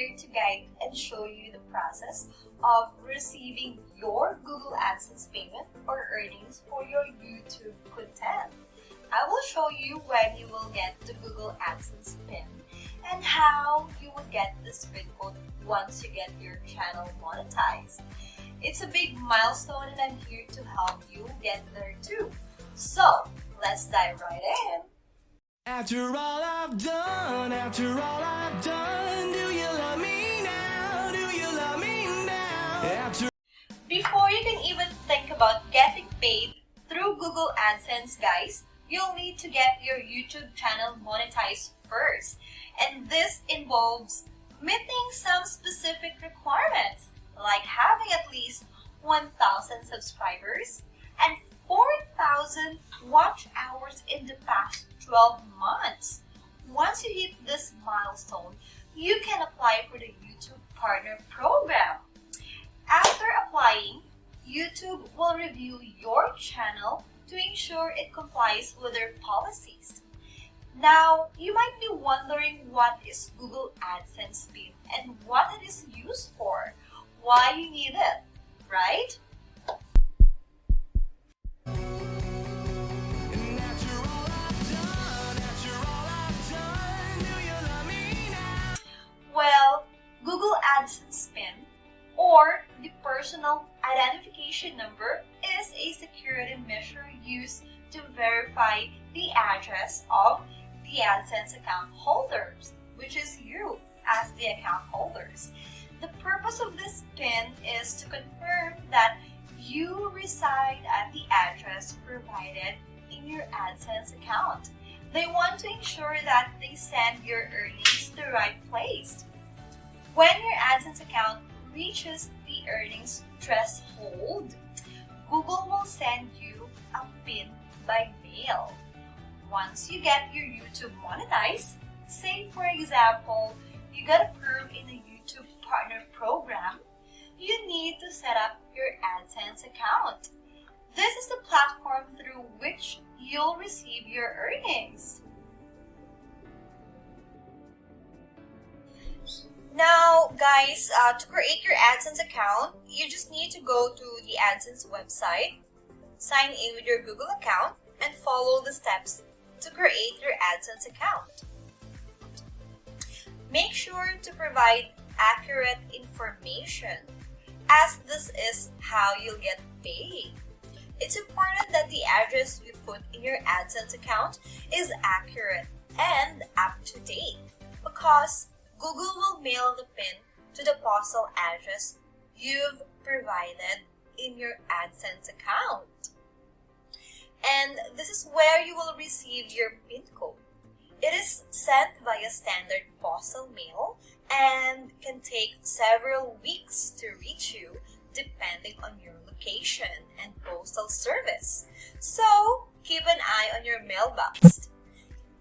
here to guide and show you the process of receiving your Google AdSense payment or earnings for your YouTube content. I will show you when you will get the Google AdSense PIN and how you will get this PIN code once you get your channel monetized. It's a big milestone and I'm here to help you get there too. So, let's dive right in. After all I've done, do you love me now? Do you love me now? Before you can even think about getting paid through Google AdSense, guys, you'll need to get your YouTube channel monetized first. And this involves meeting some specific requirements, like having at least 1,000 subscribers and 4,000 watch hours in the past 12 months. Once you hit this milestone, you can apply for the YouTube Partner Program. After applying, YouTube will review your channel to ensure it complies with their policies. Now, you might be wondering what is Google AdSense PIN and what it is used for, why you need it, right? Well, Google AdSense PIN, or the Personal Identification Number, is a security measure used to verify the address of the AdSense account holders, which is you as the account holders. The purpose of this PIN is to confirm that you reside at the address provided in your AdSense account. They want to ensure that they send your earnings to the right place. When your AdSense account reaches the earnings threshold, Google will send you a PIN by mail. Once you get your YouTube monetized, say for example, you got approved in the YouTube Partner Program, you need to set up your AdSense account. This is the platform through which you'll receive your earnings. Now, guys, to create your AdSense account, you just need to go to the AdSense website, sign in with your Google account, and follow the steps to create your AdSense account. Make sure to provide accurate information, as this is how you'll get paid. It's important that the address you put in your AdSense account is accurate and up to date, because Google will mail the PIN to the postal address you've provided in your AdSense account. And this is where you will receive your PIN code. It is sent via standard postal mail and can take several weeks to reach you depending on your location and postal service. So, keep an eye on your mailbox.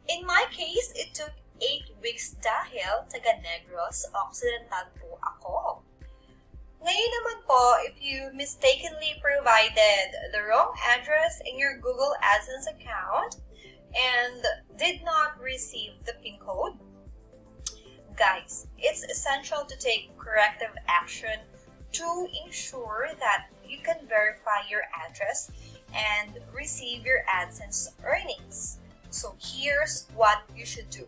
In my case, it took 8 weeks dahil taga Negros Occidental po ako. Ngayon naman po, if you mistakenly provided the wrong address in your Google AdSense account and did not receive the PIN code, guys, it's essential to take corrective action to ensure that you can verify your address and receive your AdSense earnings. So here's what you should do.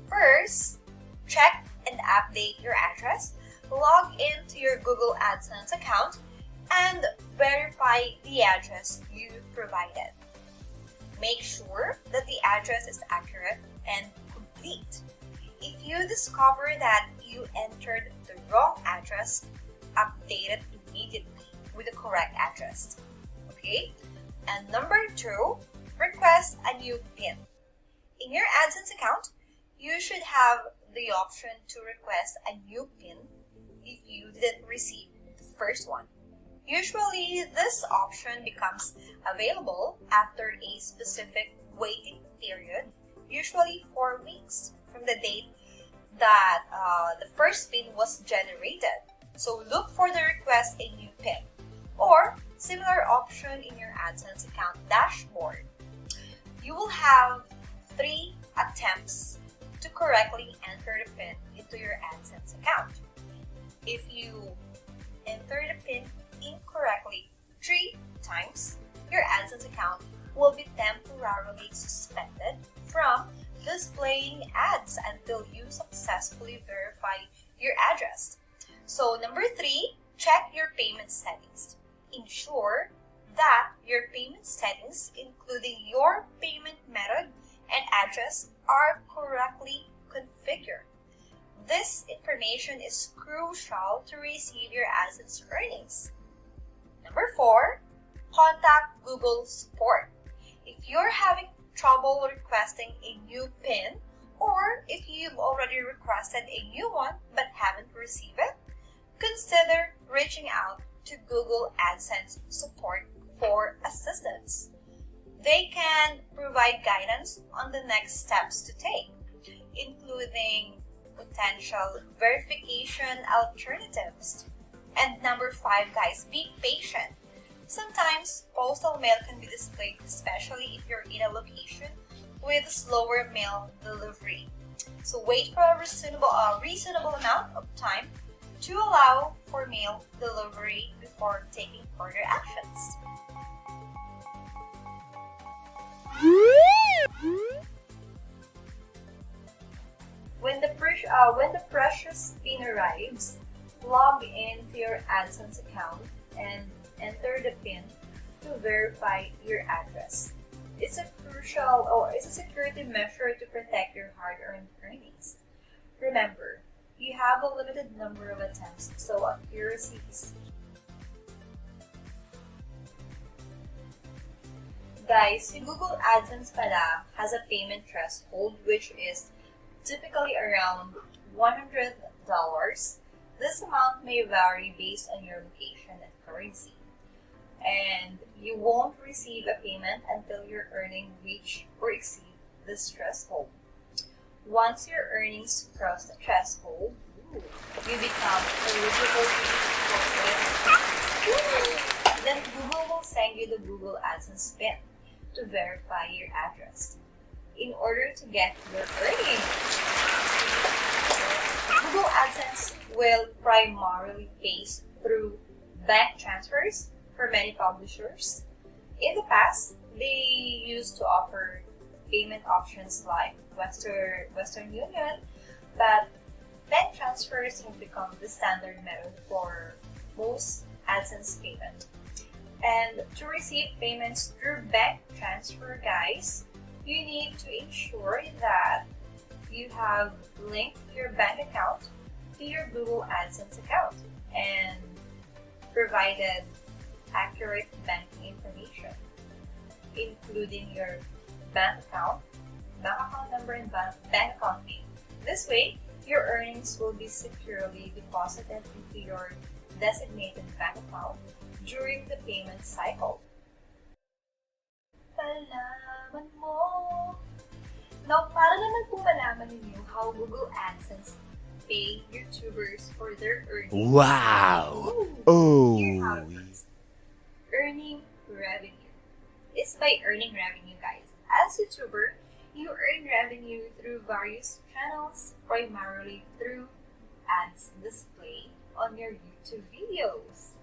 First, check and update your address, log into your Google AdSense account, and verify the address you provided. Make sure that the address is accurate and complete. If you discover that you entered the wrong address, update it immediately with the correct address. Okay? And number 2, request a new PIN. In your AdSense account, you should have the option to request a new PIN if you didn't receive the first one. Usually, this option becomes available after a specific waiting period, usually 4 weeks from the date that the first PIN was generated. So look for the request a new PIN or similar option in your AdSense account dashboard. You will have 3 attempts to correctly enter the PIN in into your AdSense account. If you enter the PIN incorrectly 3 times, your AdSense account will be temporarily suspended from displaying ads until you successfully verify your address. So number 3, check your payment settings. Ensure that your payment settings, including your payment method and address, are correctly configured. This information is crucial to receive your AdSense earnings. Number 4, contact Google support. If you're having trouble requesting a new PIN, or if you've already requested a new one but haven't received it, consider reaching out to Google AdSense support for assistance. They can provide guidance on the next steps to take, including potential verification alternatives. And number 5, guys, be patient. Sometimes postal mail can be displayed, especially if you're in a location with slower mail delivery. So wait for a reasonable amount of time to allow for mail delivery before taking further actions. When the precious PIN arrives, log into your AdSense account and enter the PIN to verify your address. It's a security measure to protect your hard-earned earnings. Remember, you have a limited number of attempts, so accuracy is key. Guys, si Google AdSense pala has a payment threshold which is typically around $100. This amount may vary based on your location and currency. And you won't receive a payment until your earnings reach or exceed this threshold. Once your earnings cross the threshold, you become eligible for then Google will send you the Google AdSense PIN to verify your address in order to get your earnings. Google AdSense will primarily pay through bank transfers for many publishers. In the past, they used to offer payment options like Western Union, but bank transfers have become the standard method for most AdSense payment. And to receive payments through bank transfer, guys, you need to ensure that you have linked your bank account to your Google AdSense account and provided accurate banking information, including your bank account number, and bank account name. This way, your earnings will be securely deposited into your designated bank account during the payment cycle. Malaman mo! Now, para naman po malaman ninyo how Google AdSense pay YouTubers for their earnings. Wow! Here's how it works. Earning revenue. It's by earning revenue, guys. As a YouTuber, you earn revenue through various channels, primarily through ads displayed on your YouTube videos.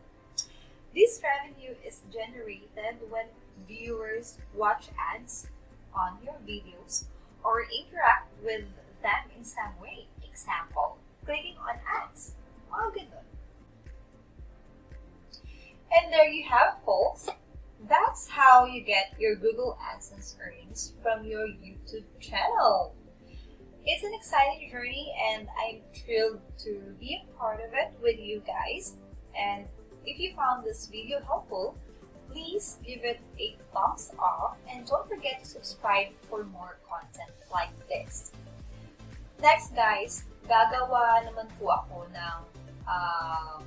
This revenue is generated when viewers watch ads on your videos or interact with them in some way. Example, clicking on ads. Mga ganun. And there you have, folks. That's how you get your Google AdSense earnings from your YouTube channel. It's an exciting journey and I'm thrilled to be a part of it with you guys. And if you found this video helpful, please give it a thumbs up and don't forget to subscribe for more content like this. Next, guys, gagawa naman po ako ng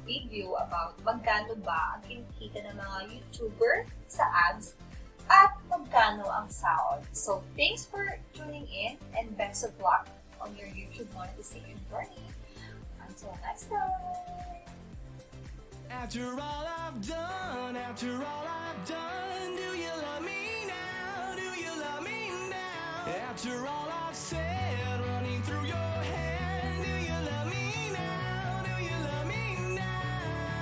video about magkano ba ang kinikita ng mga YouTuber sa ads at magkano ang sahod. So, thanks for tuning in and best of luck on your YouTube monetization journey. Until next time! After all I've done, do you love me now? Do you love me now? After all I've said, running through your